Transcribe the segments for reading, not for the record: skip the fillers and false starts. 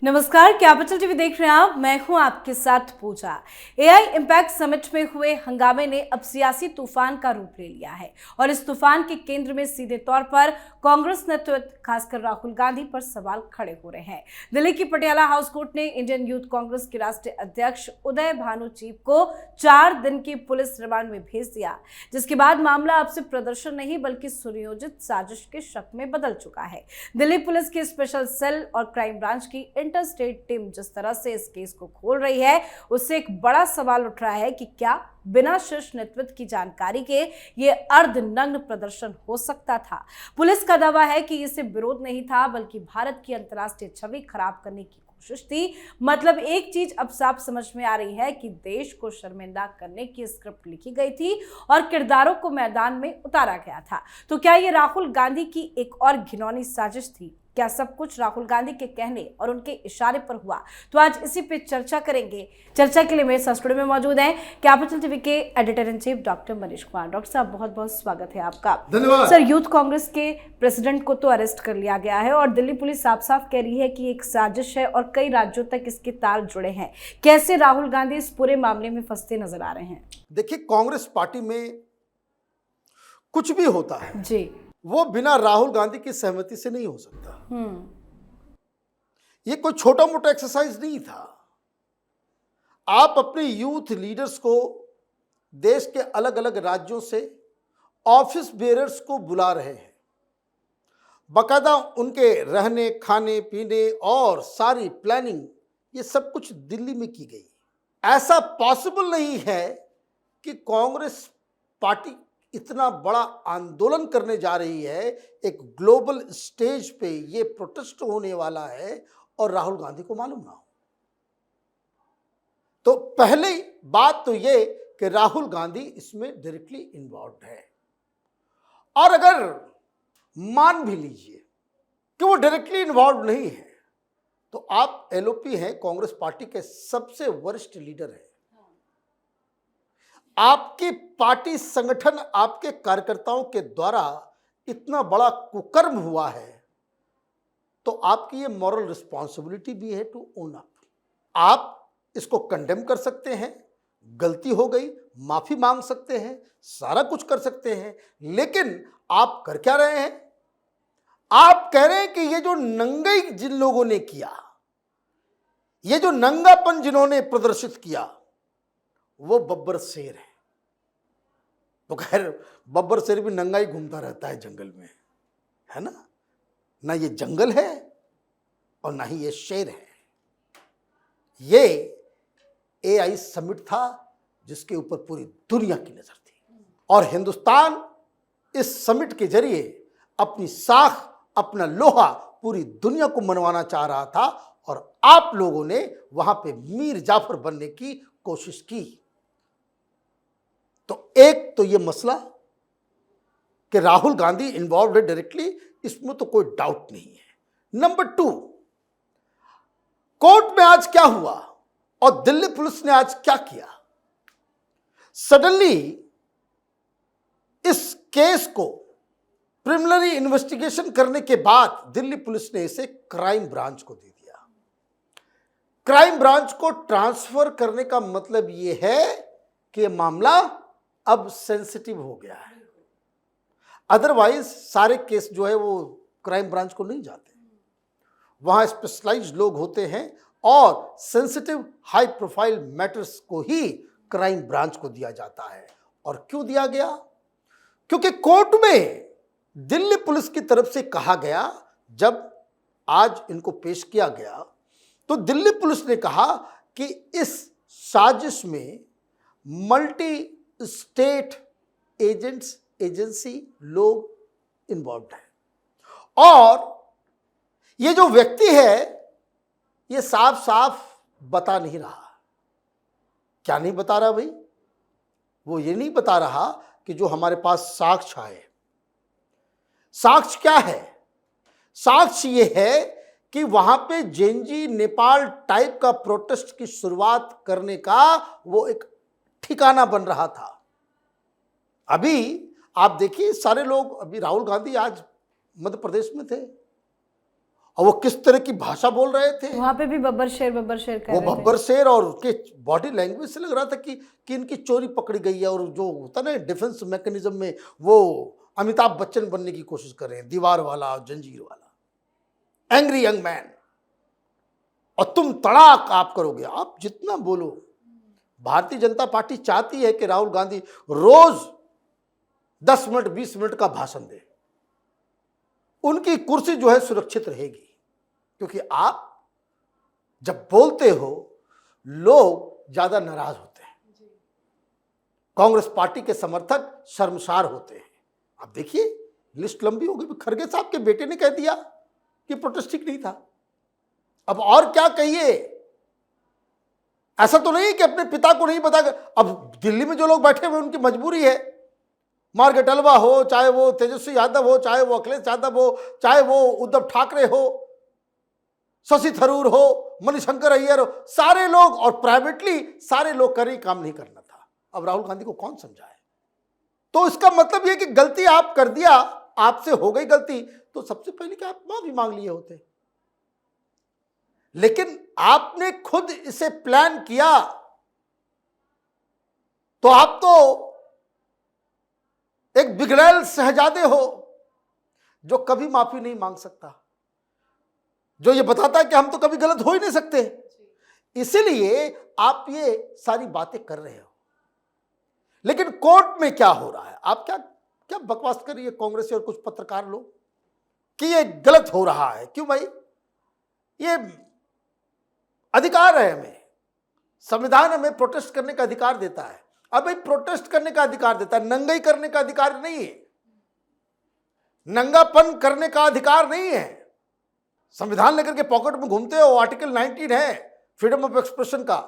नमस्कार, capital TV देख रहे हैं आप। मैं हूं आपके साथ पूजा। एआई इम्पैक्ट समिट में हुए हंगामे ने अब सियासी तूफान का रूप ले लिया है और इस तूफान के केंद्र में सीधे तौर पर कांग्रेस नेतृत्व, खासकर राहुल गांधी पर सवाल खड़े हो रहे हैं। दिल्ली की पटियाला हाउस कोर्ट ने इंडियन यूथ कांग्रेस के राष्ट्रीय अध्यक्ष उदय भानु चीफ को 4 दिन की पुलिस रिमांड में भेज दिया, जिसके बाद मामला अब से प्रदर्शन नहीं बल्कि सुनियोजित साजिश के शक में बदल चुका है। दिल्ली पुलिस की स्पेशल सेल और क्राइम ब्रांच की इंटर स्टेट टीम जिस तरह से इस केस को खोल रही है, उससे एक बड़ा सवाल उठ रहा है कि क्या बिना शीर्ष नेतृत्व की जानकारी के ये अर्धनग्न प्रदर्शन हो सकता था। पुलिस का दावा है कि इसे विरोध नहीं था बल्कि भारत की अंतर्राष्ट्रीय छवि खराब करने की कोशिश थी। मतलब एक चीज अब साफ समझ में आ रही है कि देश को शर्मिंदा करने की स्क्रिप्ट लिखी गई थी और किरदारों को मैदान में उतारा गया था। तो क्या ये राहुल गांधी की एक और घिनौनी साजिश थी? क्या सब कुछ राहुल गांधी के कहने और उनके इशारे पर हुआ? तो आज इसी पे चर्चा करेंगे। चर्चा के लिए मेरे साथ स्टूडियो में मौजूद हैं कैपिटल टीवी के editor in chief doctor Manish Kumar. Doctor साहब, बहुत बहुत स्वागत है आपका। धन्यवाद सर, यूथ कांग्रेस के प्रेसिडेंट को तो अरेस्ट कर लिया गया है और दिल्ली पुलिस साफ साफ कह रही है कि एक साजिश है और कई राज्यों तक इसके तार जुड़े हैं। कैसे राहुल गांधी इस पूरे मामले में फंसते नजर आ रहे हैं? देखिए, कांग्रेस पार्टी में कुछ भी होता है जी, वो बिना राहुल गांधी की सहमति से नहीं हो सकता। ये कोई छोटा मोटा एक्सरसाइज नहीं था। आप अपने यूथ लीडर्स को देश के अलग अलग राज्यों से ऑफिस बेयरर्स को बुला रहे हैं, बाकायदा उनके रहने खाने पीने और सारी प्लानिंग ये सब कुछ दिल्ली में की गई। ऐसा पॉसिबल नहीं है कि कांग्रेस पार्टी इतना बड़ा आंदोलन करने जा रही है, एक ग्लोबल स्टेज पे ये प्रोटेस्ट होने वाला है और राहुल गांधी को मालूम ना हो। तो पहले बात तो ये कि राहुल गांधी इसमें डायरेक्टली इन्वॉल्व है, और अगर मान भी लीजिए कि वो डायरेक्टली इन्वॉल्व नहीं है तो आप एलओपी हैं, कांग्रेस पार्टी के सबसे वरिष्ठ लीडर हैं। आपकी पार्टी संगठन, आपके कार्यकर्ताओं के द्वारा इतना बड़ा कुकर्म हुआ है तो आपकी ये मॉरल रिस्पॉन्सिबिलिटी भी है टू ओन अप। आप इसको कंडेम कर सकते हैं, गलती हो गई माफी मांग सकते हैं, सारा कुछ कर सकते हैं, लेकिन आप कर क्या रहे हैं? आप कह रहे हैं कि ये जो नंगाई जिन लोगों ने किया, ये जो नंगापन जिन्होंने प्रदर्शित किया, वो बब्बर शेर है। तो खैर, बब्बर शेर भी नंगा ही घूमता रहता है जंगल में, है ना? ना ये जंगल है और ना ही ये शेर है। ये एआई समिट था जिसके ऊपर पूरी दुनिया की नजर थी और हिंदुस्तान इस समिट के जरिए अपनी साख, अपना लोहा पूरी दुनिया को मनवाना चाह रहा था और आप लोगों ने वहां पे मीर जाफर बनने की कोशिश की। तो एक तो ये मसला कि राहुल गांधी इन्वॉल्व है डायरेक्टली, इसमें तो कोई डाउट नहीं है। नंबर 2, कोर्ट में आज क्या हुआ और दिल्ली पुलिस ने आज क्या किया? सडनली इस केस को प्रिलिमिनरी इन्वेस्टिगेशन करने के बाद दिल्ली पुलिस ने इसे क्राइम ब्रांच को दे दिया। क्राइम ब्रांच को ट्रांसफर करने का मतलब यह है कि यह मामला अब सेंसिटिव हो गया है। अदरवाइज सारे केस जो है वो क्राइम ब्रांच को नहीं जाते, वहां स्पेशलाइज्ड लोग होते हैं और सेंसिटिव हाई प्रोफाइल मैटर्स को ही क्राइम ब्रांच को दिया जाता है। और क्यों दिया गया? क्योंकि कोर्ट में दिल्ली पुलिस की तरफ से कहा गया, जब आज इनको पेश किया गया तो दिल्ली पुलिस ने कहा कि इस साजिश में मल्टी स्टेट एजेंसी लोग इन्वॉल्व हैं और ये जो व्यक्ति है ये साफ साफ बता नहीं रहा। क्या नहीं बता रहा भाई? वो ये नहीं बता रहा कि जो हमारे पास साक्ष्य आए। साक्ष्य क्या है? साक्ष्य ये है कि वहां पे जेएनजी नेपाल टाइप का प्रोटेस्ट की शुरुआत करने का वो एक ठिकाना बन रहा था। अभी आप देखिए, सारे लोग, अभी राहुल गांधी आज मध्य प्रदेश में थे और वो किस तरह की भाषा बोल रहे थे, वहां पे भी बब्बर शेर कर वो रहे थे। बब्बर शेर, और उसके बॉडी लैंग्वेज से लग रहा था कि इनकी चोरी पकड़ी गई है, और जो होता ना डिफेंस मैकेनिज्म में वो अमिताभ बच्चन बनने की कोशिश कर रहे हैं, दीवार वाला, जंजीर वाला, एंग्री यंग मैन, और तुम तड़ाक आप करोगे, आप जितना बोलो। भारतीय जनता पार्टी चाहती है कि राहुल गांधी रोज 10 मिनट 20 मिनट का भाषण दे, उनकी कुर्सी जो है सुरक्षित रहेगी, क्योंकि आप जब बोलते हो लोग ज्यादा नाराज होते हैं, कांग्रेस पार्टी के समर्थक शर्मसार होते हैं। आप देखिए लिस्ट लंबी हो गई, खरगे साहब के बेटे ने कह दिया कि प्रोटेस्ट ठीक नहीं था, अब और क्या कहिए। ऐसा तो नहीं कि अपने पिता को नहीं बता, अब दिल्ली में जो लोग बैठे हुए उनकी मजबूरी है, मार्गरेट अलवा हो, चाहे वो तेजस्वी यादव हो, चाहे वो अखिलेश यादव हो, चाहे वो उद्धव ठाकरे हो, शशि थरूर हो, मणिशंकर अय्यर हो, सारे लोग, और प्राइवेटली सारे लोग कर काम नहीं करना था। अब राहुल गांधी को कौन समझाए? तो इसका मतलब यह कि गलती आप कर दिया, आपसे हो गई गलती, तो सबसे पहले कि आप माफी मांग लिए होते, लेकिन आपने खुद इसे प्लान किया, तो आप तो एक बिगड़ैल शहजादे हो जो कभी माफी नहीं मांग सकता, जो ये बताता है कि हम तो कभी गलत हो ही नहीं सकते, इसीलिए आप ये सारी बातें कर रहे हो। लेकिन कोर्ट में क्या हो रहा है? आप क्या क्या बकवास कर रही है कांग्रेस और कुछ पत्रकार लोग कि ये गलत हो रहा है। क्यों भाई? ये अधिकार है, हमें संविधान हमें प्रोटेस्ट करने का अधिकार देता है। अब भाई प्रोटेस्ट करने का अधिकार देता है, नंगाई करने का अधिकार नहीं है, नंगापन करने का अधिकार नहीं है। संविधान लेकर के पॉकेट में घूमते हो, आर्टिकल 19 है फ्रीडम ऑफ एक्सप्रेशन का,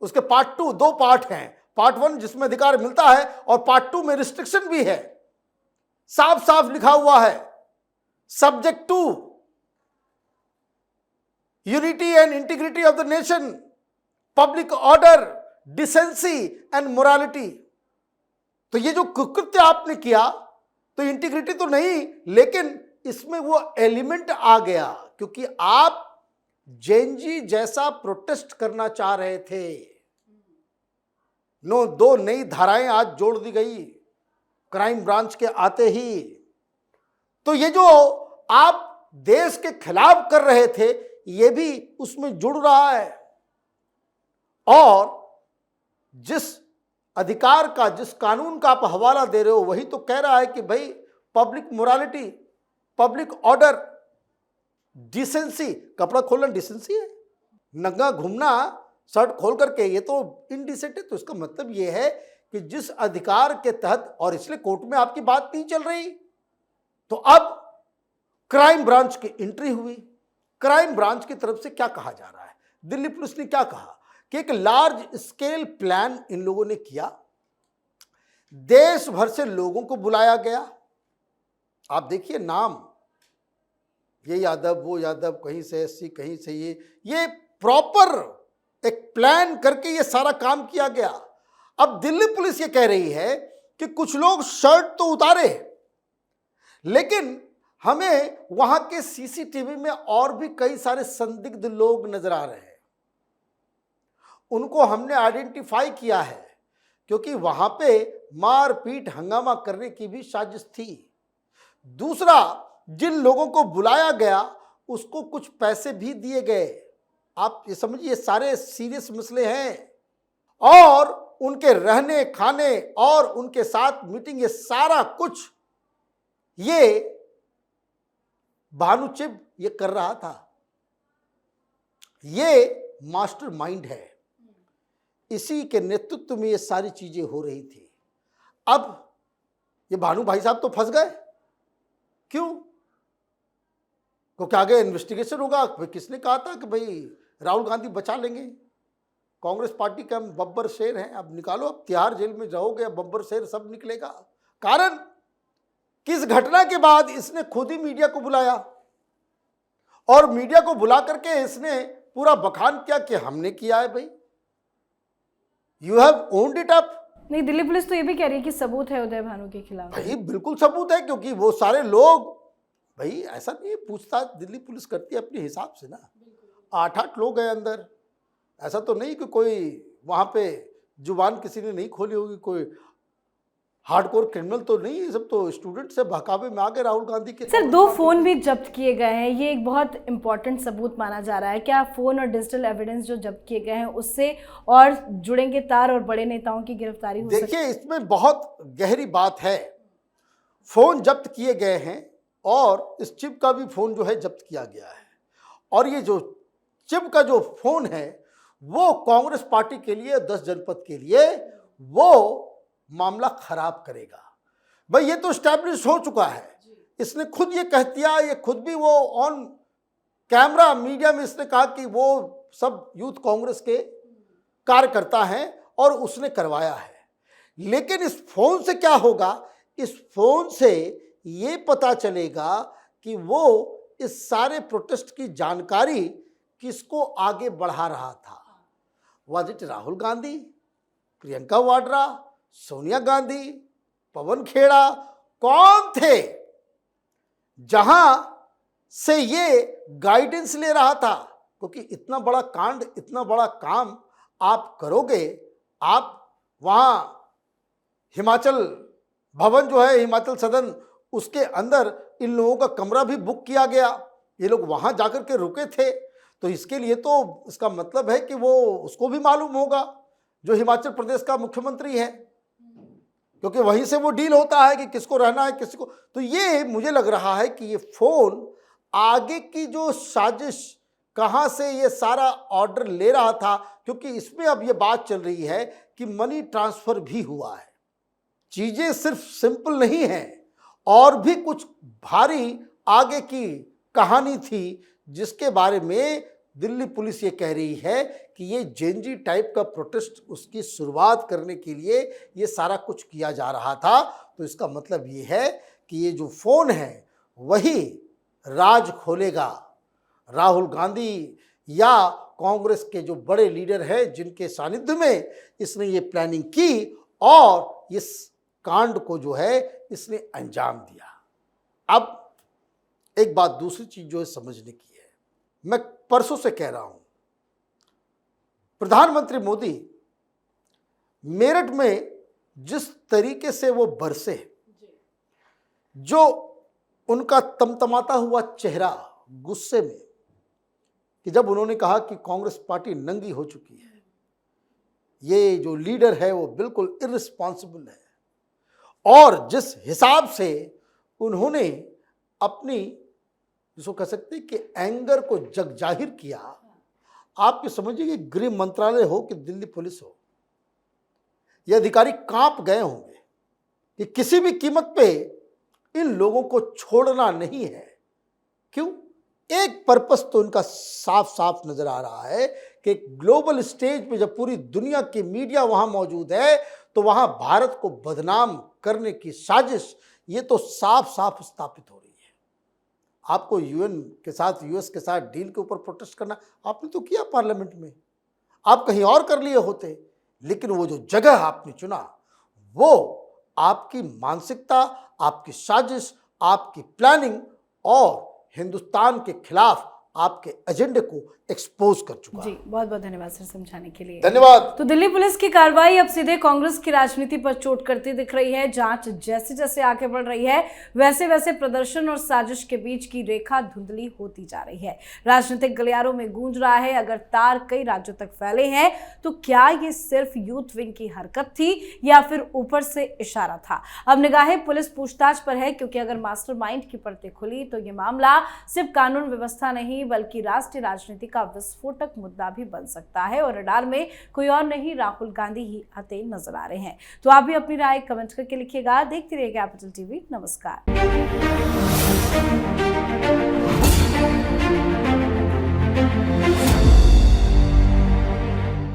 उसके पार्ट 2 2 पार्ट हैं, पार्ट 1 जिसमें अधिकार मिलता है और पार्ट 2 में रिस्ट्रिक्शन भी है, साफ साफ लिखा हुआ है, subject to unity and integrity of the nation, public order, decency and morality. तो ये जो कुकृत्य आपने किया, तो इंटीग्रिटी तो नहीं, लेकिन इसमें वो एलिमेंट आ गया, क्योंकि आप जेएनजी जैसा प्रोटेस्ट करना चाह रहे थे। नो 2 नई धाराएं आज जोड़ दी गई क्राइम ब्रांच के आते ही। तो ये जो आप देश के खिलाफ कर रहे थे, ये भी उसमें जुड़ रहा है। और जिस अधिकार का, जिस कानून का आप हवाला दे रहे हो, वही तो कह रहा है कि भाई public morality, public order, decency, कपड़ा खोलना डिसेंसी है, नंगा घूमना शर्ट खोल करके ये तो इनडिसेंट है। तो इसका मतलब ये है कि जिस अधिकार के तहत, और इसलिए कोर्ट में आपकी बात नहीं चल रही, तो अब क्राइम ब्रांच की एंट्री हुई। क्राइम ब्रांच की तरफ से क्या कहा जा रहा है? दिल्ली पुलिस ने क्या कहा कि एक लार्ज स्केल प्लान इन लोगों ने किया, देश भर से लोगों को बुलाया गया। आप देखिए नाम, ये यादव, वो यादव, कहीं से एससी, कहीं से ये प्रॉपर एक प्लान करके ये सारा काम किया गया। अब दिल्ली पुलिस ये कह रही है कि कुछ लोग शर्ट तो उतारे, लेकिन हमें वहां के सीसीटीवी में और भी कई सारे संदिग्ध लोग नजर आ रहे हैं, उनको हमने आइडेंटिफाई किया है, क्योंकि वहां पे मारपीट हंगामा करने की भी साजिश थी। दूसरा, जिन लोगों को बुलाया गया उसको कुछ पैसे भी दिए गए। आप ये समझिए सारे सीरियस मसले हैं, और उनके रहने खाने और उनके साथ मीटिंग, ये सारा कुछ ये भानुचिब ये कर रहा था। ये मास्टर माइंड है, इसी के नेतृत्व में ये सारी चीजें हो रही थी। अब ये भानु भाई साहब तो फंस गए। क्यों? क्योंकि आगे इन्वेस्टिगेशन होगा। किसने कहा था कि भाई राहुल गांधी बचा लेंगे? कांग्रेस पार्टी के हम बब्बर शेर हैं, अब निकालो, अब तिहाड़ जेल में जाओगे, बब्बर शेर सब निकलेगा। कारण किस घटना के बाद इसने खुद ही मीडिया को बुलाया, और मीडिया को बुला करके इसने पूरा बखान किया कि हमने किया है। भाई you have owned it up. नहीं, दिल्ली पुलिस तो ये भी कह रही है कि सबूत है उदय भानु के खिलाफ। भाई बिल्कुल सबूत है, क्योंकि वो सारे लोग भाई ऐसा नहीं है, पूछताछ दिल्ली पुलिस करती है अपने हिसाब से ना। 8 लोग हैं अंदर, ऐसा तो नहीं कि कोई वहाँ पे जुबान किसी ने नहीं खोली होगी, कोई हार्डकोर क्रिमिनल तो नहीं, ये सब तो स्टूडेंट से बहकावे में आ गए राहुल गांधी के। सर 2 फोन भी जब्त किए गए हैं, ये एक बहुत इंपॉर्टेंट सबूत माना जा रहा है। क्या फोन और डिजिटल एविडेंस जो जब्त किए गए हैं उससे और जुड़ेंगे तार और बड़े नेताओं की गिरफ्तारी हो सकती है? देखिए, इसमें बहुत गहरी बात है। फोन जब्त किए गए हैं और इस चिप का भी फोन जो है जब्त किया गया है, और ये जो चिप का जो फोन है वो कांग्रेस पार्टी के लिए 10 जनपद के लिए वो मामला खराब करेगा। भाई ये तो स्टैब्लिश हो चुका है, इसने खुद ये कह दिया, ये खुद भी वो ऑन कैमरा मीडिया में इसने कहा कि वो सब यूथ कांग्रेस के कार्यकर्ता हैं और उसने करवाया है। लेकिन इस फोन से क्या होगा, इस फोन से ये पता चलेगा कि वो इस सारे प्रोटेस्ट की जानकारी किसको आगे बढ़ा रहा था। वाज इट राहुल गांधी, प्रियंका वाड्रा, सोनिया गांधी, पवन खेड़ा, कौन थे जहां से ये गाइडेंस ले रहा था? क्योंकि इतना बड़ा कांड, इतना बड़ा काम आप करोगे, आप वहां हिमाचल भवन जो है, हिमाचल सदन, उसके अंदर इन लोगों का कमरा भी बुक किया गया, ये लोग वहां जाकर के रुके थे, तो इसके लिए तो इसका मतलब है कि वो उसको भी मालूम होगा जो हिमाचल प्रदेश का मुख्यमंत्री है, क्योंकि वहीं से वो डील होता है कि किसको रहना है किसी को। तो ये मुझे लग रहा है कि ये फोन आगे की जो साजिश, कहां से ये सारा ऑर्डर ले रहा था, क्योंकि इसमें अब ये बात चल रही है कि मनी ट्रांसफर भी हुआ है। चीजें सिर्फ सिंपल नहीं है, और भी कुछ भारी आगे की कहानी थी, जिसके बारे में दिल्ली पुलिस ये कह रही है कि ये जेनजी टाइप का प्रोटेस्ट, उसकी शुरुआत करने के लिए ये सारा कुछ किया जा रहा था। तो इसका मतलब ये है कि ये जो फोन है वही राज खोलेगा। राहुल गांधी या कांग्रेस के जो बड़े लीडर हैं जिनके सानिध्य में इसने ये प्लानिंग की और इस कांड को जो है इसने अंजाम दिया। अब एक बात, दूसरी चीज जो है समझने की है, मैं परसों से कह रहा हूं, प्रधानमंत्री मोदी मेरठ में जिस तरीके से वो बरसे, जो उनका तमतमाता हुआ चेहरा गुस्से में, कि जब उन्होंने कहा कि कांग्रेस पार्टी नंगी हो चुकी है, ये जो लीडर है वो बिल्कुल इर्रिस्पॉन्सिबल है, और जिस हिसाब से उन्होंने अपनी, जिसको कह सकते हैं कि एंगर को जग जाहिर किया, आप ये समझिए कि गृह मंत्रालय हो कि दिल्ली पुलिस हो, ये अधिकारी कांप गए होंगे कि किसी भी कीमत पे इन लोगों को छोड़ना नहीं है। क्यों? एक पर्पस तो इनका साफ साफ नजर आ रहा है कि ग्लोबल स्टेज पे जब पूरी दुनिया की मीडिया वहां मौजूद है, तो वहां भारत को बदनाम करने की साजिश ये तो साफ साफ स्थापित हो रही है। आपको यूएन के साथ, यूएस के साथ डील के ऊपर प्रोटेस्ट करना आपने तो किया पार्लियामेंट में, आप कहीं और कर लिए होते, लेकिन वो जो जगह आपने चुना वो आपकी मानसिकता, आपकी साजिश, आपकी प्लानिंग और हिंदुस्तान के खिलाफ आपके एजेंडे को एक्सपोज कर चुका है। जी, बहुत बहुत धन्यवाद सर समझाने के लिए। धन्यवाद। तो दिल्ली पुलिस की कार्रवाई अब सीधे कांग्रेस की राजनीति पर चोट करती दिख रही है। जांच जैसे जैसे आगे बढ़ रही है, वैसे वैसे प्रदर्शन और साजिश के बीच की रेखा धुंधली होती जा रही है। राजनीतिक गलियारों में गूंज रहा है, अगर तार कई राज्यों तक फैले हैं तो क्या ये सिर्फ यूथ विंग की हरकत थी या फिर ऊपर से इशारा था? अब निगाहें पुलिस पूछताछ पर है, क्योंकि अगर मास्टरमाइंड की परतें खुली तो ये मामला सिर्फ कानून व्यवस्था नहीं बल्कि राष्ट्रीय राजनीति का विस्फोटक मुद्दा भी बन सकता है, और रडार में कोई और नहीं, राहुल गांधी ही आते नजर आ रहे हैं। तो आप भी अपनी राय कमेंट करके लिखिएगा। देखते रहिए कैपिटल टीवी। नमस्कार।